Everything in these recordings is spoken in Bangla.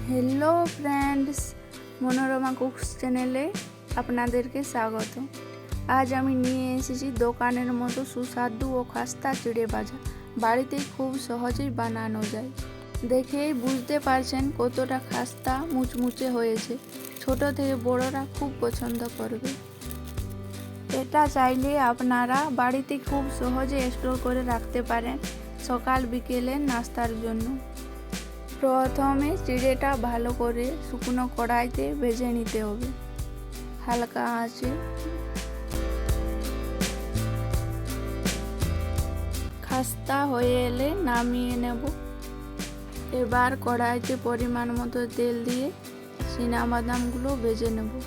हेलो फ्रेंड्स, मनोरमा कुक्स चैनेले आपनादेरके स्वागत। आज आमी निये एसेछि दोकानेर मतो सुस्वादु ओ खास्ता चिड़े भाजा। बाड़ीतेई खूब सहजेई बानानो जाय। देखेई बुझते पारछेन कतटा खास्ता मुचमुचे हयेछे। छोटो थेके बड़ोरा खूब पछंद करबे। एटा चाइले आपनारा बाड़ीते खूब सहजे स्टोर करे राखते पारेन सकाल बिकेले नास्तार जन्य। प्रथमे चिड़ेटा भालो करे शुकनो कड़ाईते भेजे निते होबे हालका आँचे। खास्ता हये एले नामिये नेब। एबार कड़ाईते परिमाण मतो तेल दिए चीना बादामगुलो भेजे नेब।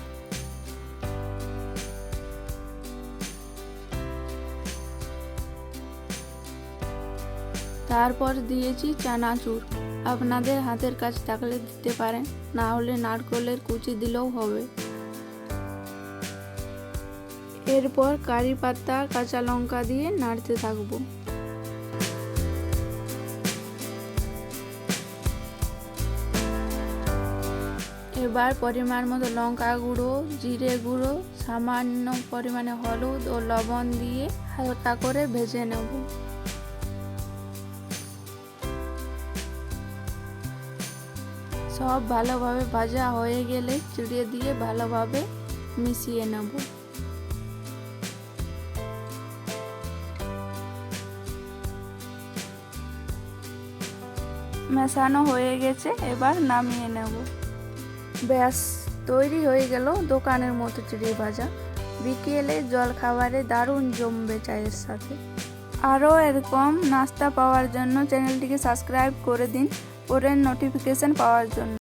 तारपर दिएछि चानाचूर। আপনাদের হাতের কাছে থাকলে দিতে পারেন, না হলে নারকেলের কুচি দিলেও হবে। এরপর কারি পাতা কাঁচা লঙ্কা দিয়ে নাড়তে থাকবো। এবার পরিমাণ মতো লঙ্কা গুঁড়ো, জিরে গুঁড়ো, সামান্য পরিমাণে হলুদ ও লবণ দিয়ে হালকা করে ভেজে নেব। सब ভালোভাবে ভাজা হয়ে গেলে চিড়ে দিয়ে ভালোভাবে মিশিয়ে নেব। মেশানো হয়ে গেছে, এবার নামিয়ে নেব। ব্যাস তৈরি হয়ে গেল দোকানের মতো চিড়ে ভাজা। বিকেলে জল খাবারে দারুণ জমবে চায়ের সাথে। আরও এরকম নাস্তা পাওয়ার জন্য চ্যানেলটিকে সাবস্ক্রাইব করে দিন, পরের নোটিফিকেশন পাওয়ার জন্য।